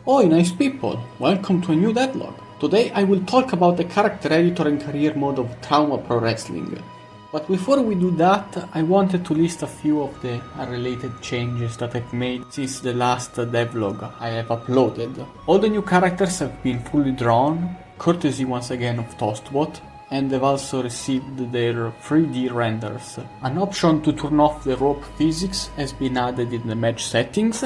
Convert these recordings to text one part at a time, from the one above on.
Oi nice people, welcome to a new devlog. Today I will talk about the character editor and career mode of Trauma Pro Wrestling. But before we do that, I wanted to list a few of the unrelated changes that I've made since the last devlog I have uploaded. All the new characters have been fully drawn, courtesy once again of Toastbot, and they've also received their 3D renders. An option to turn off the rope physics has been added in the match settings.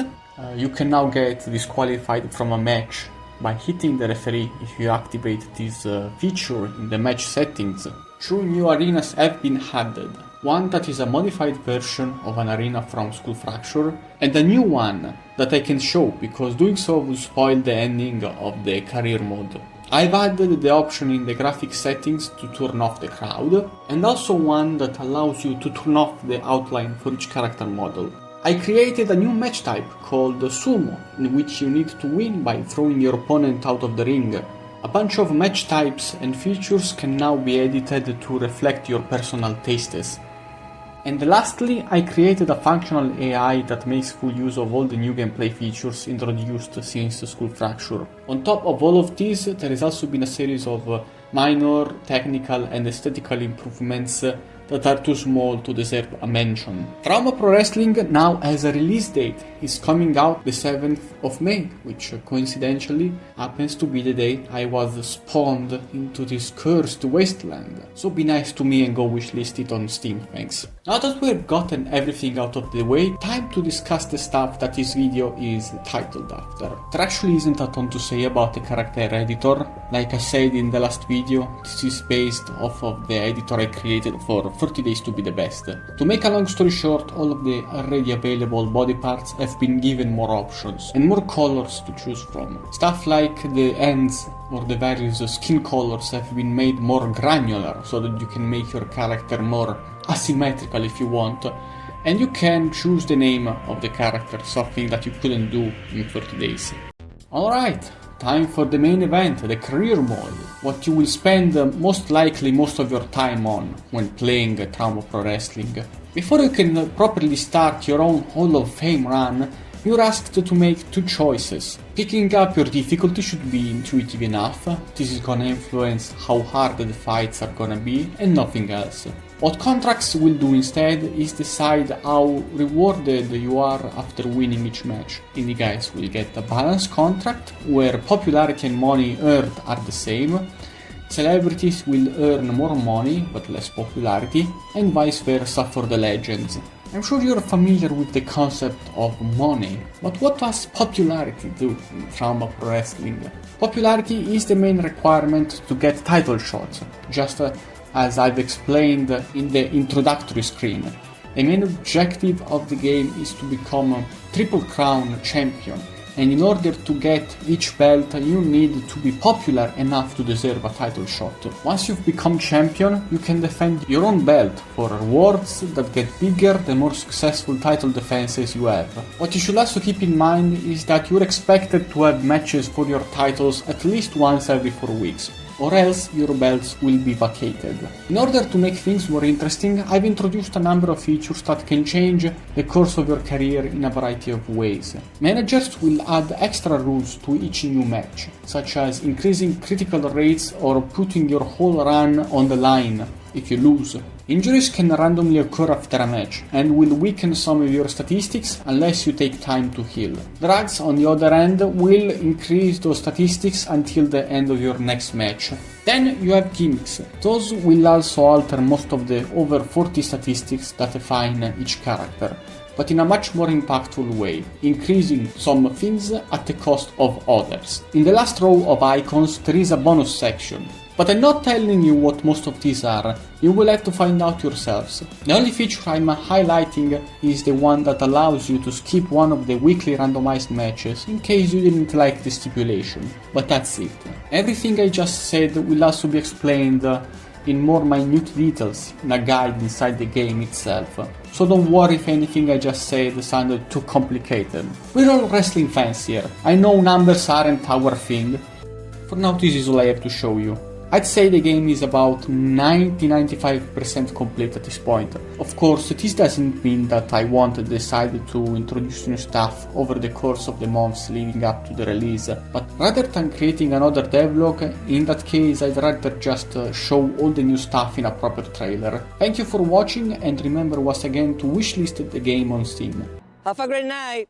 You can now get disqualified from a match by hitting the referee if you activate this feature in the match settings. Two new arenas have been added. One that is a modified version of an arena from Skull Fracture, and a new one that I can show because doing so will spoil the ending of the career mode. I've added the option in the graphic settings to turn off the crowd, and also one that allows you to turn off the outline for each character model. I created a new match type called Sumo, in which you need to win by throwing your opponent out of the ring. A bunch of match types and features can now be edited to reflect your personal tastes. And lastly, I created a functional AI that makes full use of all the new gameplay features introduced since Skull Fracture. On top of all of these, there has also been a series of minor, technical and aesthetical improvements that are too small to deserve a mention. Trauma Pro Wrestling now has a release date. It's coming out the 7th of May, which coincidentally happens to be the day I was spawned into this cursed wasteland. So be nice to me and go wishlist it on Steam, thanks. Now that we've gotten everything out of the way, time to discuss the stuff that this video is titled after. There actually isn't a ton to say about the character editor. Like I said in the last video, this is based off of the editor I created for 30 days to be the best. To make a long story short, all of the already available body parts have been given more options and more colors to choose from. Stuff like the ends or the various skin colors have been made more granular so that you can make your character more asymmetrical if you want, and you can choose the name of the character, something that you couldn't do in 30 days. Alright, time for the main event, the career mode, what you will spend most likely most of your time on when playing Trauma Pro Wrestling. Before you can properly start your own Hall of Fame run, you're asked to make two choices. Picking up your difficulty should be intuitive enough, this is gonna influence how hard the fights are gonna be, and nothing else. What contracts will do instead is decide how rewarded you are after winning each match. Indie guys will get a balanced contract, where popularity and money earned are the same. Celebrities will earn more money but less popularity, and vice versa for the legends. I'm sure you're familiar with the concept of money, but what does popularity do in Trauma Pro Wrestling? Popularity is the main requirement to get title shots, just as I've explained in the introductory screen. The main objective of the game is to become a Triple Crown champion, and in order to get each belt you need to be popular enough to deserve a title shot. Once you've become champion, you can defend your own belt for rewards that get bigger the more successful title defenses you have. What you should also keep in mind is that you're expected to have matches for your titles at least once every 4 weeks, or else your belts will be vacated. In order to make things more interesting, I've introduced a number of features that can change the course of your career in a variety of ways. Managers will add extra rules to each new match, such as increasing critical rates or putting your whole run on the line if you lose. Injuries can randomly occur after a match, and will weaken some of your statistics unless you take time to heal. Drugs, on the other hand, will increase those statistics until the end of your next match. Then you have gimmicks. Those will also alter most of the over 40 statistics that define each character, but in a much more impactful way, increasing some things at the cost of others. In the last row of icons there is a bonus section, but I'm not telling you what most of these are, you will have to find out yourselves. The only feature I'm highlighting is the one that allows you to skip one of the weekly randomized matches in case you didn't like the stipulation, but that's it. Everything I just said will also be explained in more minute details in a guide inside the game itself, so don't worry if anything I just said sounded too complicated. We're all wrestling fans here, I know numbers aren't our thing. For now this is all I have to show you. I'd say the game is about 90-95% complete at this point. Of course, this doesn't mean that I won't decide to introduce new stuff over the course of the months leading up to the release, but rather than creating another devlog, in that case I'd rather just show all the new stuff in a proper trailer. Thank you for watching, and remember once again to wishlist the game on Steam. Have a great night!